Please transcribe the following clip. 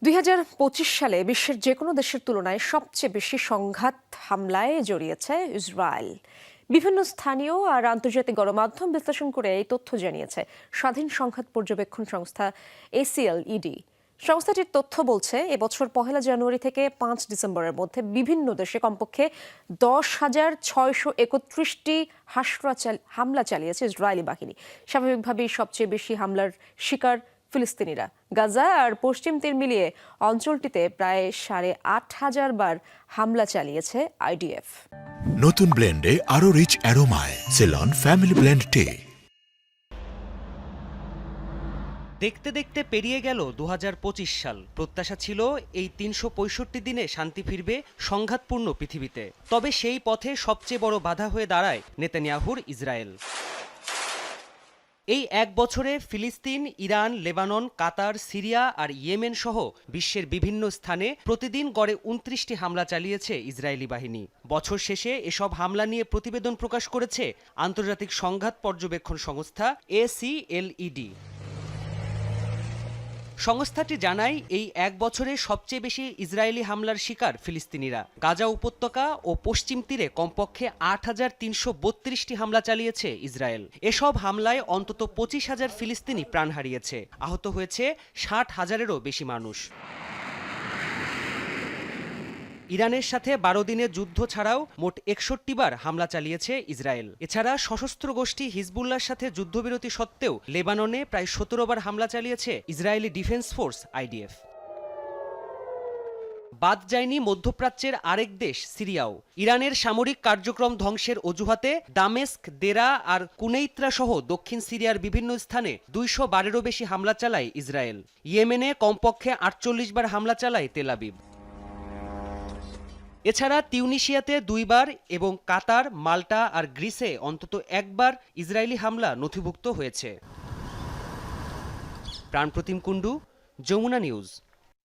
2025 সালে বিশ্বের যে কোনো দেশের তুলনায় সবচেয়ে বেশি সংঘাত হামলায় জড়িয়েছে ইসরায়েল। বিভিন্ন স্থানীয় আর আন্তর্জাতিক গণমাধ্যম বিশ্লেষণ করে এই তথ্য জানিয়েছে স্বাধীন সংঘাত পর্যবেক্ষণ সংস্থা ACLED। সংস্থাটির তথ্য বলছে এবছর 1 জানুয়ারি থেকে 5 ডিসেম্বরের মধ্যে বিভিন্ন দেশে কমপক্ষে 10,631টি হামলা চালিয়েছে ইসরায়েলি বাহিনী। স্বাভাবিকভাবেই সবচেয়ে বেশি হামলার শিকার ফিলিস্তিনিরা। গাজা আর পশ্চিম তীর মিলিয়ে অঞ্চলটিতে প্রায় 8,500 বার হামলা চালিয়েছে IDF। নতুন ব্লেন্ডে আরো রিচ অ্যারোমায় সেলন ফ্যামিলি ব্লেন্ড টে। দেখতে দেখতে পেরিয়ে গেল 2025 সাল। প্রত্যাশা ছিল এই 365 দিনে শান্তি ফিরবে সংঘাতপূর্ণ পৃথিবীতে। তবে সেই পথে সবচেয়ে বড় বাধা হয়ে দাঁড়ায় নেতানিয়াহুর ইসরায়েল। এই এক বছরে ফিলিস্তিন, ইরান, লেবানন, কাতার, সিরিয়া আর ইয়েমেন সহ বিশ্বের বিভিন্ন স্থানে প্রতিদিন গড়ে 29টি হামলা চালিয়েছে ইসরায়েলি বাহিনী। বছর শেষে এসব হামলা নিয়ে প্রতিবেদন প্রকাশ করেছে আন্তর্জাতিক সংঘাত পর্যবেক্ষণ সংস্থা ACLED। সংস্থাটি জানায় এই এক বছরে সবচেয়ে বেশি ইসরায়েলি হামলার শিকার ফিলিস্তিনিরা। গাজা উপত্যকা ও পশ্চিম তীরে কমপক্ষে 8,332টি হামলা চালিয়েছে ইসরায়েল। এসব হামলায় অন্তত 25,000 ফিলিস্তিনি প্রাণ হারিয়েছে। আহত হয়েছে 60,000-এরও বেশি মানুষ। ইরানের সাথে 12 দিনের যুদ্ধ ছাড়াও মোট 61 বার হামলা চালিয়েছে ইসরায়েল। এছাড়া সশস্ত্র গোষ্ঠী হিজবুল্লাহর সাথে যুদ্ধবিরতি সত্ত্বেও লেবাননে প্রায় 17 বার হামলা চালিয়েছে ইসরায়েলি ডিফেন্স ফোর্স IDF। বাদ যায়নি মধ্যপ্রাচ্যের আরেক দেশ সিরিয়াও। ইরানের সামরিক কার্যক্রম ধ্বংসের অজুহাতে দামেস্ক, দেরা আর কুনেইত্রা সহ দক্ষিণ সিরিয়ার বিভিন্ন স্থানে 200 বারেরও বেশি হামলা চালায় ইসরায়েল। ইয়েমেনে কমপক্ষে 48 বার হামলা চালায় তেল আবিব। এছাড়া তিউনিশিয়াতে 2 বার এবং কাতার, মাল্টা আর গ্রিসে অন্তত 1 বার ইসরায়েলি হামলা নথিভুক্ত হয়েছে। প্রাণপ্রতিম কুণ্ডু, যমুনা নিউজ।